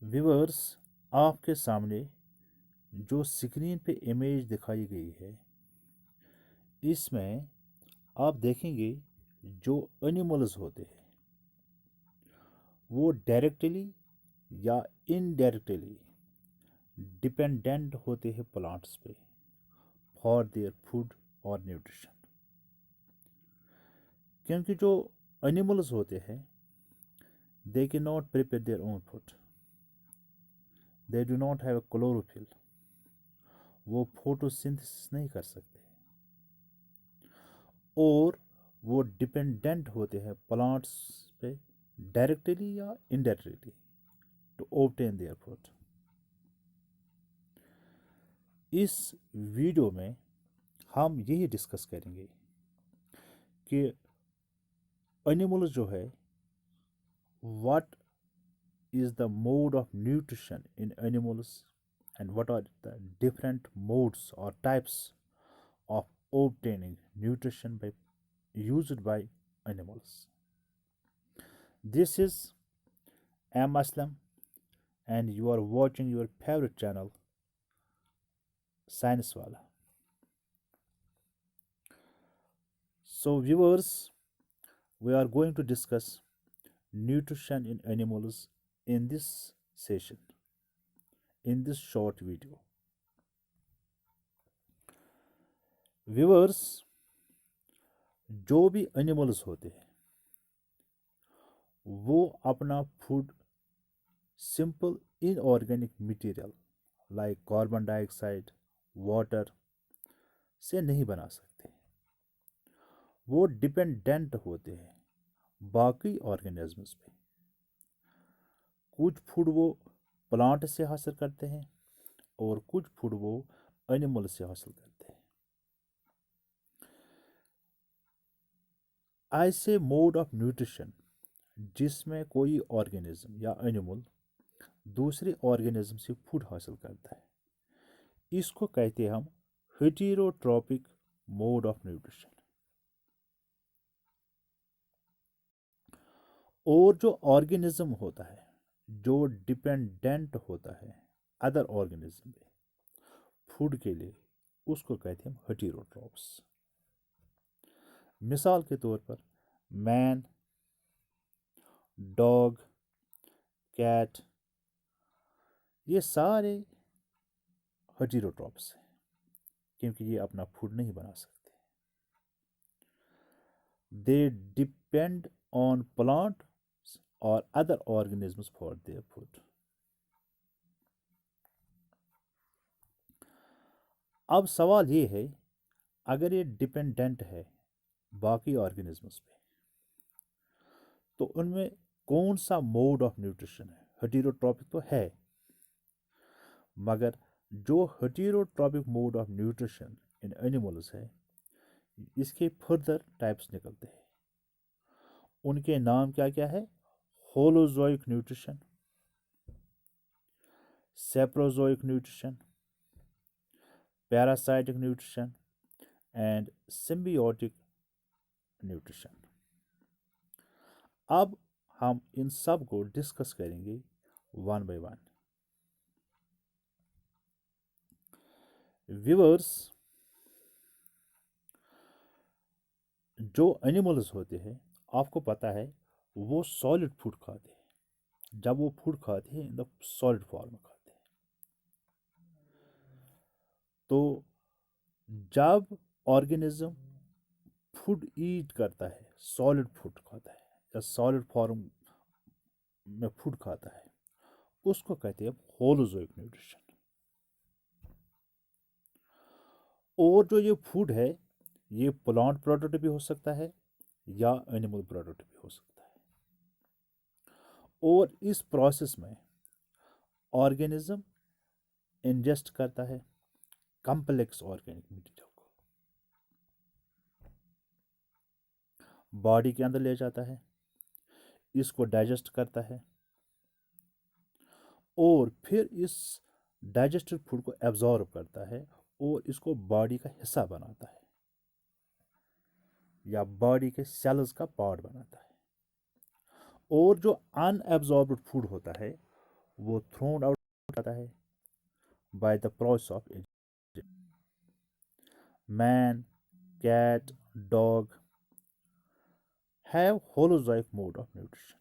Viewers, आपके सामने जो स्क्रीन पे इमेज दिखाई गई है, इसमें आप देखेंगे जो एनिमल्स होते हैं वो डायरेक्टली या इनडायरेक्टली डिपेंडेंट होते हैं प्लांट्स पे फॉर देयर फूड और न्यूट्रिशन। क्योंकि जो एनिमल्स होते हैं they can not prepare their own food, they do not have chlorophyll, वो फोटोसिंथेसिस नहीं कर सकते और वो डिपेंडेंट होते हैं प्लांट्स पे डायरेक्टली या indirectly to obtain their food. इस वीडियो में हम यही डिस्कस करेंगे कि एनिमल्स जो है what is the mode of nutrition in animals and what are the different modes or types of obtaining nutrition by used by animals. This is M Aslam and you are watching your favorite channel Science Wala. So viewers, we are going to discuss nutrition in animals in this session, in this short video. Viewers, जो भी animals होते हैं वो अपना food simple inorganic material like carbon dioxide, water से नहीं बना सकते। वो डिपेंडेंट होते हैं बाकी ऑर्गेनिजम्स पे। कुछ फूड वो प्लांट से हासिल करते हैं और कुछ फूड वो एनिमल से हासिल करते हैं। ऐसे मोड ऑफ न्यूट्रिशन जिसमें कोई ऑर्गेनिज्म या एनिमल दूसरे ऑर्गेनिज्म से फूड हासिल करता है, इसको कहते हैं हम हेटेरोट्रॉपिक मोड ऑफ न्यूट्रिशन। और जो ऑर्गेनिज्म होता है जो डिपेंडेंट होता है अदर ऑर्गेनिज्म पे फूड के लिए, उसको कहते हैं हम हेटेरोट्रॉप्स। मिसाल के तौर पर मैन, डॉग, कैट, ये सारे हेटेरोट्रॉप्स हैं क्योंकि ये अपना फूड नहीं बना सकते। दे डिपेंड ऑन प्लांट और other organisms for their food. अब सवाल ये है, अगर ये डिपेंडेंट है बाकी ऑर्गेनिजम्स पे तो उनमें कौन सा मोड ऑफ न्यूट्रिशन है? हेटेरोट्रॉपिक तो है, मगर जो heterotrophic mode of nutrition in animals है, इसके फर्दर टाइप्स निकलते हैं। उनके नाम क्या क्या है? Holozoic nutrition, saprozoic nutrition, parasitic nutrition and symbiotic nutrition. अब हम इन सब को डिस्कस करेंगे वन बाय वन। व्यूअर्स, जो एनिमल्स होते हैं आपको पता है वो सॉलिड फूड खाते हैं। जब वो फूड खाते हैं इन द सॉलिड फॉर्म में खाते हैं। तो जब ऑर्गेनिज्म फूड ईट करता है, सॉलिड फूड खाता है या सॉलिड फॉर्म में फूड खाता है, उसको कहते हैं होलोजोइक न्यूट्रिशन। और जो ये फूड है ये प्लांट प्रोडक्ट भी हो सकता है या एनिमल प्रोडक्ट भी हो सकता है। और इस प्रोसेस में ऑर्गेनिज्म इंजेस्ट करता है कॉम्प्लेक्स ऑर्गेनिक मटेरियल को, बॉडी के अंदर ले जाता है, इसको डाइजेस्ट करता है और फिर इस डाइजेस्टेड फूड को एब्जॉर्ब करता है और इसको बॉडी का हिस्सा बनाता है या बॉडी के सेल्स का पार्ट बनाता है। और जो अनएब्जॉर्ब्ड फूड होता है वो थ्रोन आउट जाता है by the process of ageing. Man, cat, dog have holozoic mode of nutrition.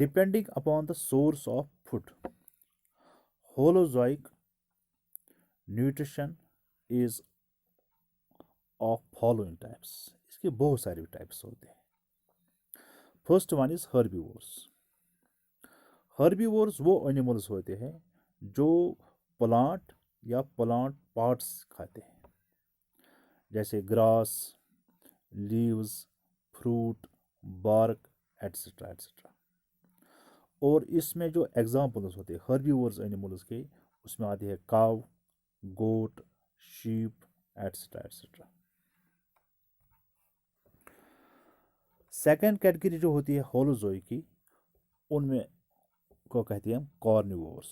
Depending upon the source of food, holozoic nutrition is of following types. इसके बहुत सारे टाइप्स होते हैं. First one is herbivores. Herbivores वो animals होते हैं जो plant या प्लांट पार्ट्स खाते हैं, जैसे grass, leaves, fruit, bark, etcetera etcetera. और इसमें जो एग्जाम्पल्स होते हैं हर्बीवोर्स एनिमल्स के, उसमें आते हैं cow, goat, sheep, etcetera etcetera. Second category जो होती है होलोजोई की, उनमें को कहते हैं हम कॉर्निवोर्स.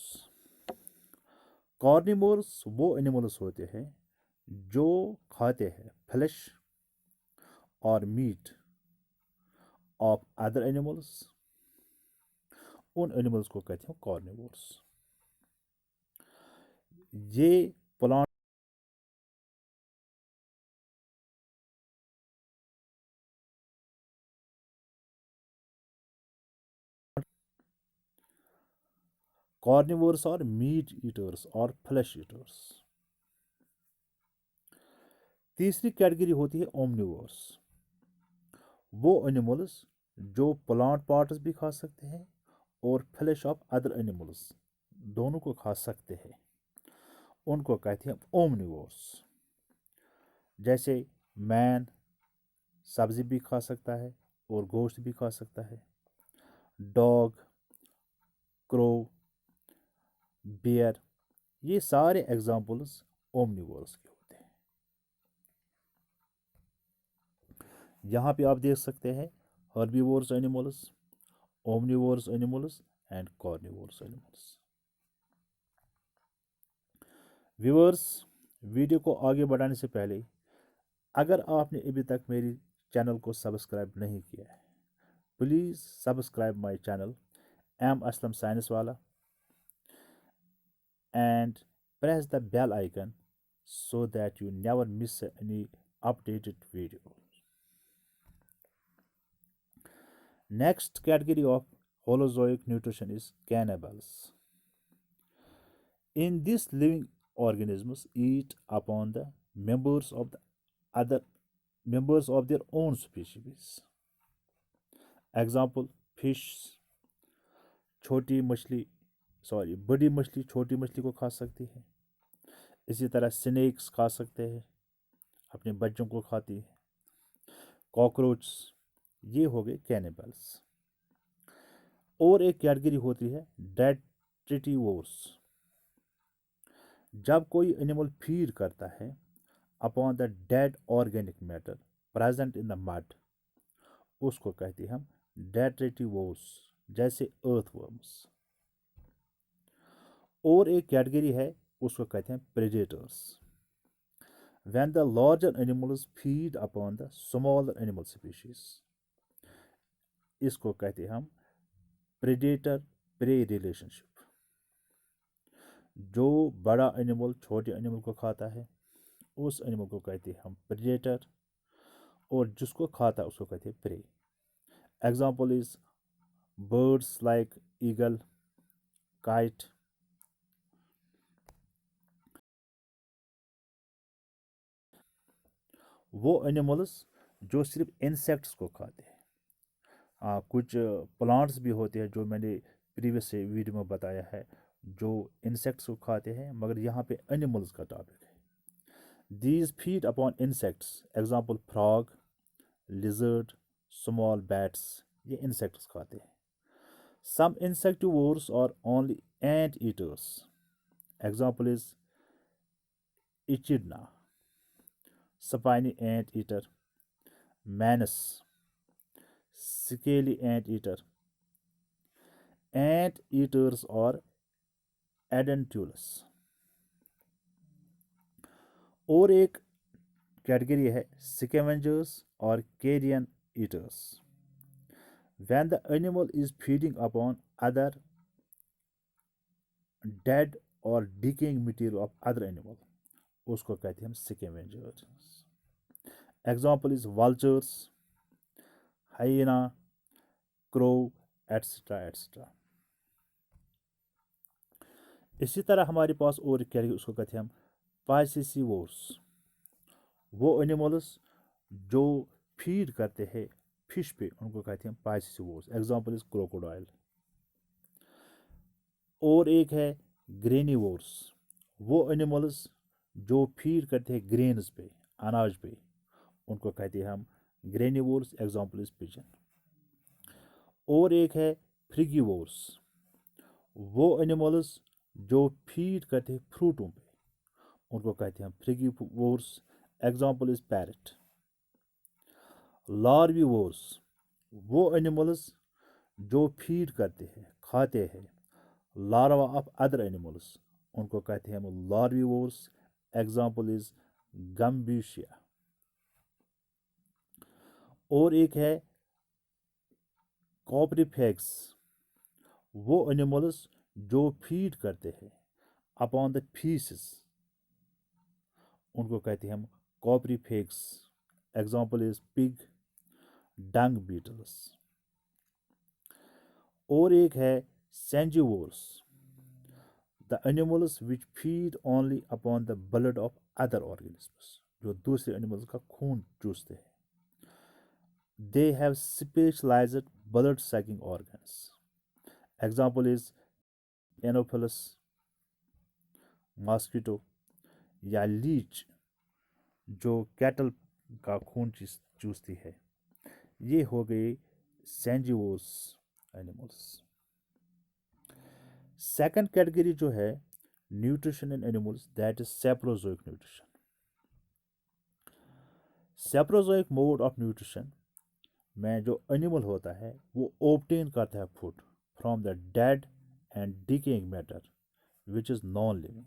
कॉर्निवोर्स वो एनिमल्स होते हैं जो खाते हैं फ्लैश और मीट ऑफ अदर एनिमल्स. उन एनिमल्स को कहते हैं कॉर्निवोर्स. ये plant carnivores are meat eaters और फ्लैश ईटर्स. तीसरी कैटेगरी होती है ओमनिवोर्स. वो एनिमल्स जो प्लांट पार्ट्स भी खा सकते हैं और फ्लैश ऑफ अदर एनिमल्स दोनों को खा सकते हैं, उनको कहते हैं ओमनिवोर्स. जैसे मैन सब्जी भी खा सकता है और गोश्त भी खा सकता है. डॉग, क्रो, बियर, ये सारे एग्जाम्पल्स ओमनिवोर्स के होते हैं. यहाँ पे आप देख सकते हैं herbivores animals, omnivores animals and carnivores animals. Viewers, video को आगे बढ़ाने से पहले अगर आपने अभी तक मेरी चैनल को सब्सक्राइब नहीं किया है, please subscribe my channel M Aslam science वाला and press the bell icon so that you never miss any updated video. Next category of holozoic nutrition is cannibals. In this, living organisms eat upon the members of the other members of their own species. Example, fish, बड़ी मछली छोटी मछली को खा सकती है. इसी तरह स्नेक्स खा सकते हैं, अपने बच्चों को खाती है. कॉकरोच, ये हो गए कैनिबल्स. और एक कैटेगरी होती है डेट्रिटिवोर्स. जब कोई एनिमल फीड करता है upon the dead organic matter present in the mud, उसको कहते हैं हम डेट्रिटिवोर्स, जैसे अर्थवर्म्स. और एक कैटेगरी है, उसको कहते हैं predators. When the larger animals feed upon the smaller animal species, इसको कहते हैं हम प्रेडेटर प्रे रिलेशनशिप. जो बड़ा एनिमल छोटे एनिमल को खाता है, उस एनिमल को कहते हैं हम प्रेडेटर, और जिसको खाता है उसको कहते हैं prey. Example is birds like eagle, kite. वो एनिमल्स जो सिर्फ इंसेक्ट्स को खाते हैं. कुछ प्लांट्स भी होते हैं जो मैंने प्रीवियस वीडियो में बताया है, जो इंसेक्ट्स को खाते हैं, मगर यहाँ पे एनिमल्स का टॉपिक है. These feed upon insects. Example frog, lizard, small bats, ये इंसेक्ट्स खाते हैं. Some insectivores are only ant eaters. Example is echidna, spiny ant eater, manus, scaly ant eater. Ant eaters are edentulous. और एक category है scavengers और carrion eaters. when the animal is feeding upon other dead or decaying material of other animal, उसको कहते हैं हम scavengers. Example is vultures, hyena, crow, etc. etc. इसी तरह हमारे पास और एक कैटेगरी, उसको कहते हैं हम पाइसिसिवोर्स, वो एनिमल्स जो फीड करते हैं फिश पे, उनको कहते हैं पाइसिसिवोर्स. Example is crocodile. और एक है ग्रेनिवोर्स, वो एनिमल्स जो फीड करते हैं ग्रेन्स पे, अनाज पे, उनको कहते हैं हम ग्रेनिवोर्स. Example is pigeon. और एक है फ्रिगिवोर्स, वो एनिमल्स जो फीड करते हैं फ्रूटों पे, उनको कहते हैं frugivores. Example is parrot. Larvivores, वो एनिमल्स जो फीड करते हैं, खाते हैं लार्वा ऑफ अदर एनिमल्स, उनको कहते हैं हम लार्विवोर्स. Example is gambusia. और एक है कॉपरीफेग्स, वो एनिमल्स जो फीड करते हैं अपॉन द फीसेस, उनको कहते हैं हम coprophages. Example is pig, dung beetles. और एक है sanguivores, the animals which feed only upon the blood of other organisms, जो दूसरे एनिमल्स का खून चूसते हैं. They have specialised blood sucking organs. Example is Anopheles, mosquito या लीच जो कैटल का खून चूसती है. ये हो गए सेंजिवोर्स एनिमल्स. सेकंड कैटेगरी जो है nutrition in animals, that is saprozoic nutrition. Saprozoic mode of nutrition में जो एनिमल होता है वो ऑब्टेन करता है food from the dead and decaying matter which is non living.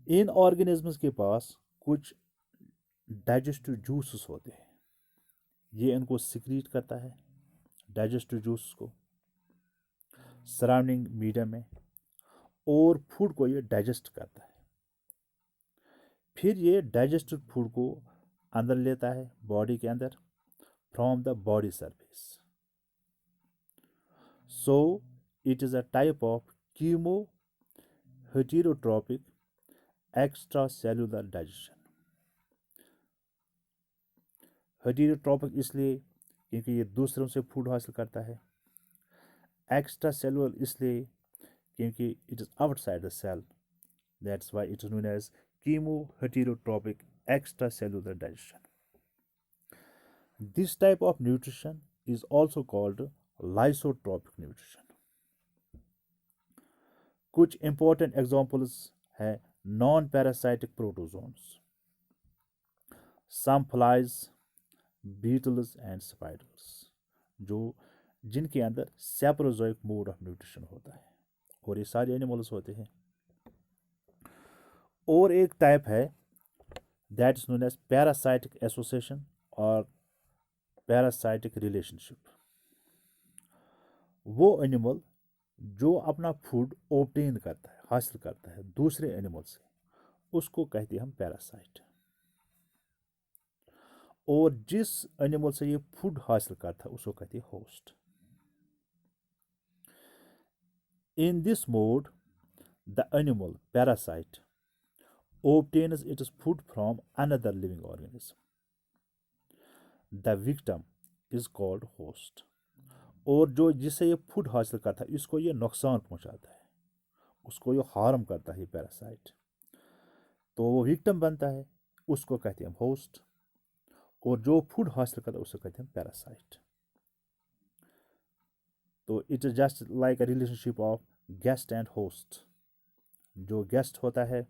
इन ऑर्गेनिजम्स के पास कुछ डाइजेस्टिव जूसेस होते हैं, ये इनको सिक्रीट करता है डाइजेस्टिव जूस को सराउंडिंग मीडियम में, और फूड को ये डाइजेस्ट करता है. फिर ये डाइजेस्टेड फूड को अंदर लेता है बॉडी के अंदर from the body surface. So it is a type of chemo heterotrophic extra cellular digestion. Heterotrophic इसलिए क्योंकि ये दूसरों से फूड हासिल करता है. एक्स्ट्रा सेलुलर इसलिए क्योंकि it is outside the cell. That's why it is known as chemo heterotrophic extracellular digestion. This type of nutrition is also called lysotropic nutrition. कुछ important examples है non-parasitic protozoans, some flies, beetles and spiders, जो जिनके अंदर सेप्रोजोइक mode of nutrition होता है, और ये सारे एनिमल्स होते हैं. और एक टाइप है that is known as parasitic association or parasitic relationship. वो एनिमल जो अपना फूड ऑब्टेन करता है, हासिल करता है दूसरे एनिमल से, उसको कहते हैं हम पैरासाइट. और जिस एनिमल से ये फूड हासिल करता है उसको कहते हैं host. In this mode the animal parasite obtains its food from another living organism. The victim is called host. और जो जिसे ये फूड हासिल करता है इसको ये नुकसान पहुंचाता है, उसको ये हार्म करता है पैरासाइट, तो वो विक्टिम बनता है, उसको कहते हैं होस्ट. और जो फूड हासिल करता है उसको कहते हैं पैरासाइट. तो it is just like a relationship of guest and host. जो गेस्ट होता है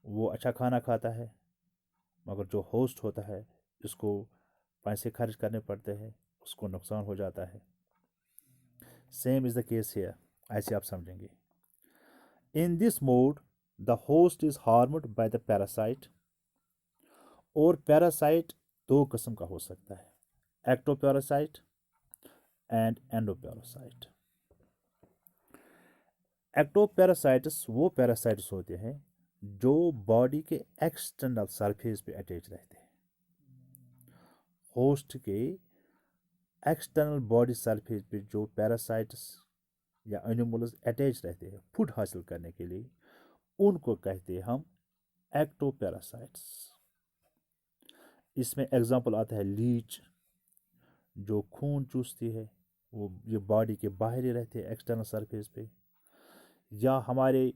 वो अच्छा खाना खाता है, मगर जो होस्ट होता है इसको पैसे खर्च करने पड़ते हैं, उसको नुकसान हो जाता है. Same is the case here. ऐसे आप समझेंगे. In this mode the host is harmed by the parasite, और पैरासाइट दो किस्म का हो सकता है, एक्टोपैरासाइट एंड एंडोपैरासाइट। एक्टोपैरासाइट्स वो पैरासाइट्स होते हैं जो बॉडी के एक्सटर्नल सरफेस पे अटैच रहते हैं। होस्ट के एक्सटर्नल बॉडी सरफेस पे जो पैरासाइट्स या एनिमल्स अटैच रहते हैं फूड हासिल करने के लिए, उनको कहते हैं हम एक्टोपैरासाइट्स। इसमें एग्जांपल आता है लीच, जो खून चूसती है, वो ये बॉडी के बाहर ही रहते हैं एक्सटर्नल सरफेस पे। या हमारे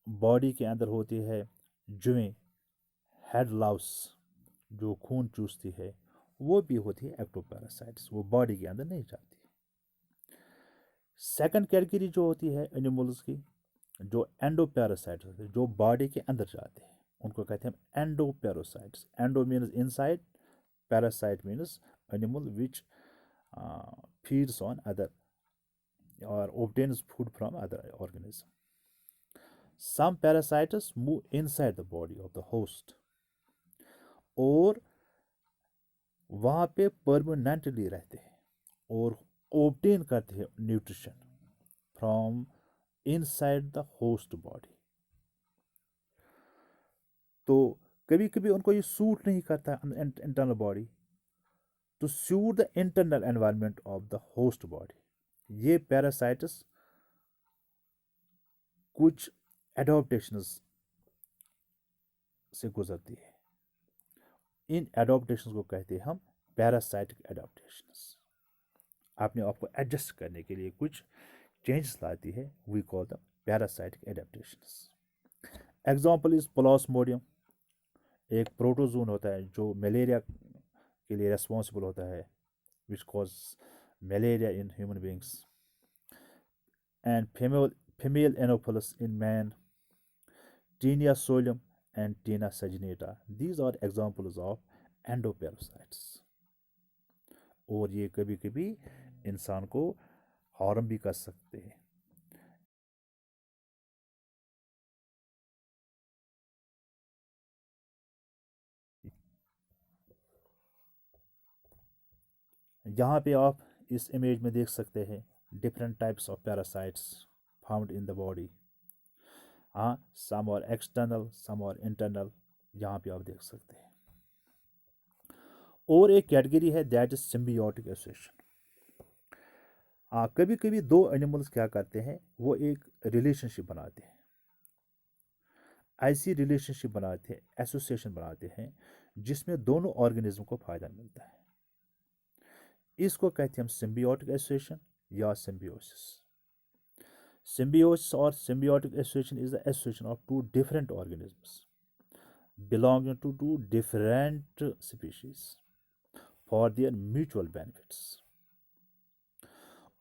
बॉडी के अंदर होती है जुएं, हेड लाउस, जो खून चूसती है, वो भी होती है एक्टोपैरासाइट्स, वो बॉडी के अंदर नहीं जाती। सेकंड कैटेगरी जो होती है एनिमल्स की, जो एंडोपैरासाइट्स होते हैं, जो बॉडी के अंदर जाते हैं, उनको कहते हैं हम endoparasites. Endo means inside, parasite means animal which feeds on other or obtains food from other organism. Some parasites move inside the body of the host और वहाँ पे परमानेंटली रहते हैं और ऑब्टेन करते हैं nutrition from inside the host body. तो कभी कभी उनको ये सूट नहीं करता internal body, to suit the internal environment of the host body, ये पैरासाइट्स कुछ एडॉप्टेशंस से गुजरती है। इन एडॉप्टेशंस को कहते हैं हम पैरासाइटिक एडॉप्टेशंस। अपने आप को एडजस्ट करने के लिए कुछ चेंजेस लाती है, we call the parasitic adaptations. Example is plasmodium, एक प्रोटोजोन होता है जो मलेरिया के लिए रेस्पॉन्सिबल होता है, which cause malaria in human beings, and female Anopheles in man, Taenia solium and Taenia saginata. These are examples of endoparasites. और ये कभी कभी इंसान को हार्म भी कर सकते हैं। यहाँ पे आप इस इमेज में देख सकते हैं different types of parasites found in the body. हाँ, सम और एक्सटर्नल, सम और इंटरनल, यहाँ पे आप देख सकते हैं। और एक कैटेगरी है दैट इज सिम्बियोटिक एसोसिएशन। हाँ, कभी कभी दो एनिमल्स क्या करते हैं, वो एक रिलेशनशिप बनाते हैं, ऐसी रिलेशनशिप बनाते हैं, एसोसिएशन बनाते हैं जिसमें दोनों ऑर्गेनिज्म को फायदा मिलता है। इसको कहते हैं हम सिम्बियोटिक एसोसिएशन या symbiosis. Symbiosis or symbiotic association is the association of two different organisms belonging to two different species for their mutual benefits.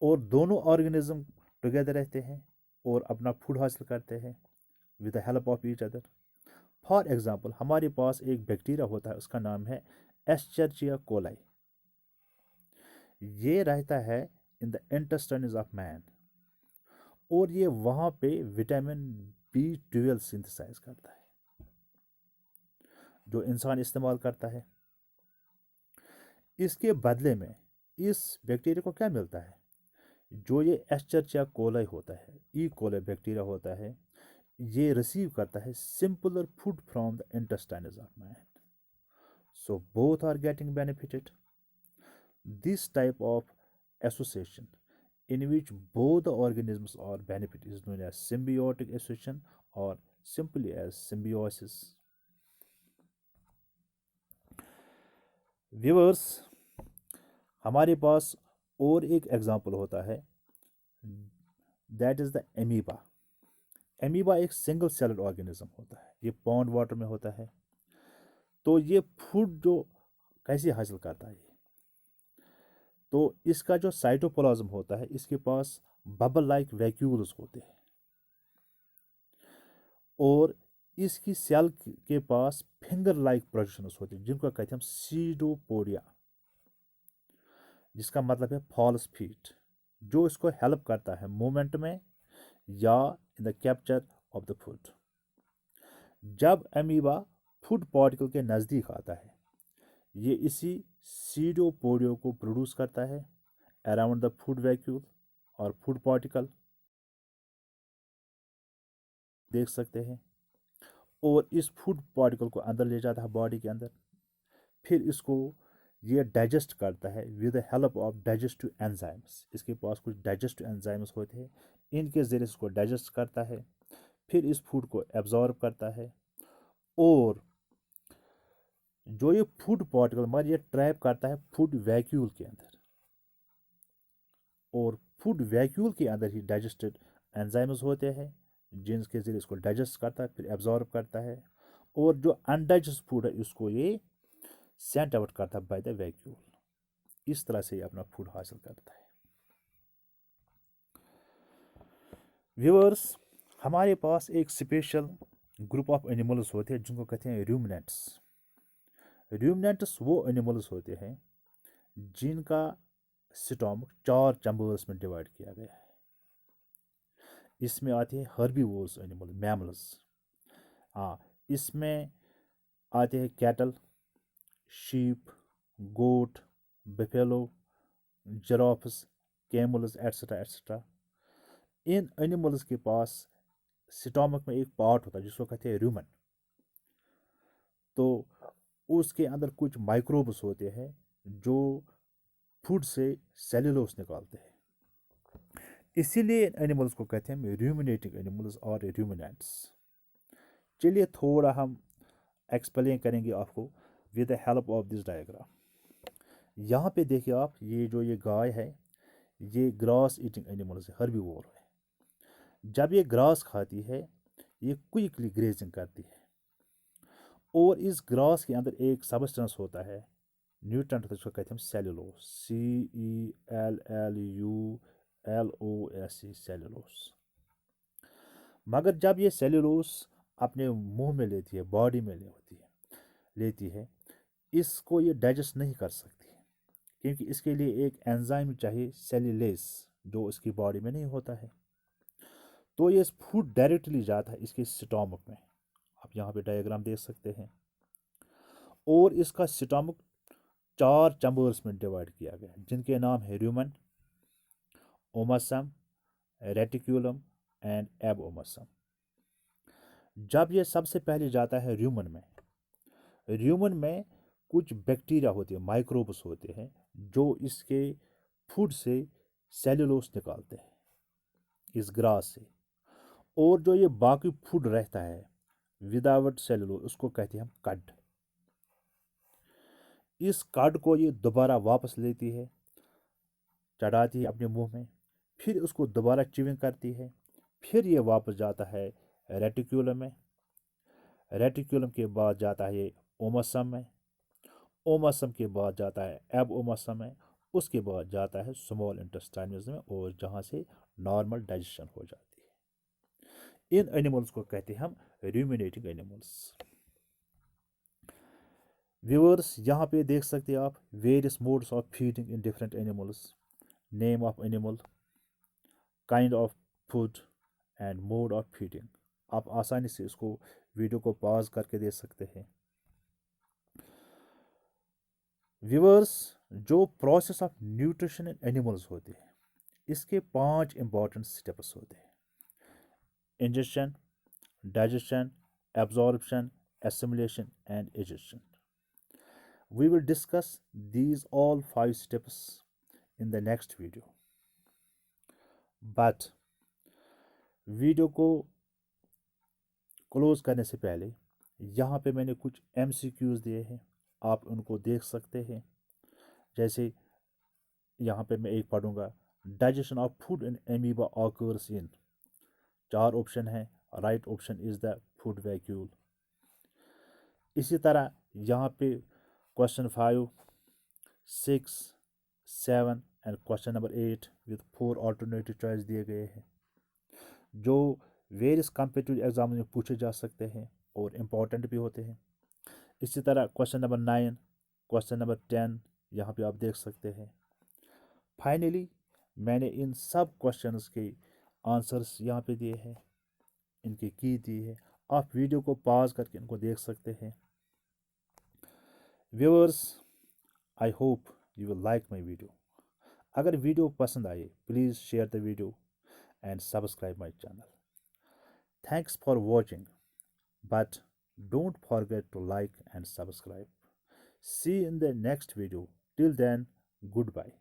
और दोनों ऑर्गेनिज्म टुगेदर रहते हैं और अपना फूड हासिल करते हैं with the help of each other. For example, हमारे पास एक बैक्टीरिया होता है, उसका नाम है एस्चेरिचिया कोलाई। ये रहता है in the intestines of man और ये वहाँ पे विटामिन B12 सिंथेसाइज करता है जो इंसान इस्तेमाल करता है। इसके बदले में इस बैक्टीरिया को क्या मिलता है, जो ये एस्चेरिचिया कोलाई होता है, ई कोलाई बैक्टीरिया होता है, ये रिसीव करता है simpler food from the intestines of man, so both are getting benefited. This type of association in which both the organisms are benefit is known as symbiotic association or simply as symbiosis. Viewers, हमारे पास और एक example होता है, that is the amoeba. Amoeba एक single सेलड organism होता है, ये pond water में होता है। तो ये फूड जो कैसे हासिल करता है, तो इसका जो साइटोप्लाज्म होता है, इसके पास बबल लाइक वैक्यूल्स होते हैं और इसकी सेल के पास फिंगर लाइक प्रोजेक्शंस होते हैं जिनको कहते हैं हम सीडोपोडिया, जिसका मतलब है फॉल्स फीट, जो इसको हेल्प करता है मूवमेंट में या in the capture of the food. जब अमीबा फूड पार्टिकल के नज़दीक आता है ये इसी सीडोपोडियो को प्रोड्यूस करता है अराउंड द फूड वैक्यूल और फूड पार्टिकल देख सकते हैं, और इस फूड पार्टिकल को अंदर ले जाता है बॉडी के अंदर। फिर इसको ये डाइजेस्ट करता है with the help of digestive enzymes. इसके पास कुछ डाइजेस्टिव एंजाइम्स होते हैं, इनके ज़रिए इसको डाइजेस्ट करता है, फिर इस फूड को एब्जॉर्ब करता है, और जो ये फूड पार्टिकल मगर ये ट्रैप करता है फूड वैक्यूल के अंदर, और फूड वैक्यूल के अंदर ही डाइजेस्टेड एंजाइम्स होते हैं जिनके ज़रिए इसको डाइजेस्ट करता है, फिर एब्जॉर्ब करता है, और जो अनडाइजेस्ट फूड है इसको ये सेंट आउट करता है बाय द वैक्यूल। इस तरह से ये अपना फूड हासिल करता है। व्यूअर्स, हमारे पास एक स्पेशल ग्रुप ऑफ एनिमल्स होते हैं जिनको कहते हैं रूमिनेंट्स। रूमिनेंट्स वो एनिमल्स होते हैं जिनका स्टमक 4 चैम्बर्स में डिवाइड किया गया है। इसमें आते हैं हर्बीवोर्स एनिमल, मैमल्स। हाँ, इसमें आते हैं cattle, sheep, goat, buffalo, giraffes, camels, etcetera etcetera. इन एनिमल्स के पास स्टमक में एक पार्ट होता है जिसको कहते हैं रूमन। तो उसके अंदर कुछ माइक्रोब्स होते हैं जो फूड से सेल्यूलोस निकालते हैं, इसीलिए एनिमल्स को कहते हैं रूमिनेटिंग एनिमल्स और रूमिनेंट्स। चलिए थोड़ा हम एक्सप्लेन करेंगे आपको with the help of this diagram. यहाँ पे देखिए आप, ये गाय है, ये ग्रास ईटिंग एनिमल्स है, हर्बीवोर है। जब ये ग्रास खाती है ये क्विकली ग्रेजिंग करती है, और इस ग्रास के अंदर एक सबस्टेंस होता है, न्यूट्रेंट होता है, जिसको कहते हैं सेल्यूलोस, CELLULOS, सेल्यूलोस। मगर जब ये सेल्यूलोस अपने मुंह में लेती है, बॉडी में लेती है, इसको ये डाइजेस्ट नहीं कर सकती है, क्योंकि इसके लिए एक एंजाइम चाहिए सेल्यूलेस, जो इसकी बॉडी में नहीं होता है। तो ये फूड डायरेक्टली जाता है इसके स्टमक में, आप यहाँ पे डायग्राम देख सकते हैं, और इसका स्टमक 4 चैम्बर्स में डिवाइड किया गया है जिनके नाम है रूमन, ओमसम, रेटिक्यूलम एंड एबओमसम। जब ये सबसे पहले जाता है र्यूमन में कुछ बैक्टीरिया होते हैं, माइक्रोब्स होते हैं, जो इसके फूड से सेल्यूलोस निकालते हैं इस ग्रास से, और जो ये बाकी फूड रहता है विदाउट सेल्यूलोस उसको कहते हैं हम कड। इस कड को ये दोबारा वापस लेती है, चढ़ाती है अपने मुंह में, फिर उसको दोबारा च्यूइंग करती है, फिर ये वापस जाता है रेटिक्यूलम में, रेटिक्यूलम के बाद जाता है ये ओमसम में, ओमसम के बाद जाता है एबओमसम में, उसके बाद जाता है स्मॉल इंटेस्टाइन में, और जहाँ से नॉर्मल डाइजेशन हो जाती है। इन एनिमल्स को कहते हैं हम रूमिनेटिंग एनिमल्स। व्यूअर्स, यहाँ पे देख सकते हैं आप various modes of feeding in different animals, name of animal, kind of food and mode of feeding. आप आसानी से इसको वीडियो को पॉज करके देख सकते हैं। व्यूअर्स, जो process of nutrition in animals होते हैं इसके 5 इंपॉर्टेंट स्टेप्स होते हैं: ingestion, digestion, absorption, assimilation and digestion. We will discuss these all 5 steps in the next video. But video को क्लोज करने से पहले यहाँ पे मैंने कुछ MCQs दिए हैं, आप उनको देख सकते हैं। जैसे यहाँ पे मैं एक पढ़ूँगा, digestion of food in amoeba occurs in, 4 option हैं, right option is the food vacuole. इसी तरह यहाँ पे question 5, 6, 7 and question number 8 with 4 alternative choice दिए गए हैं, जो वेरियस कॉम्पिटिटिव एग्जाम में पूछे जा सकते हैं और इम्पॉर्टेंट भी होते हैं। इसी तरह क्वेश्चन नंबर 9, क्वेश्चन नंबर 10 यहाँ पे आप देख सकते हैं। फाइनली मैंने इन सब क्वेश्चंस के आंसर्स यहाँ पे दिए हैं, इनकी की दी है, आप वीडियो को पॉज करके इनको देख सकते हैं। Viewers, I hope you will like my video. अगर वीडियो पसंद आए please share the video and subscribe my channel. Thanks for watching, but don't forget to like and subscribe. See you in the next video. Till then, goodbye.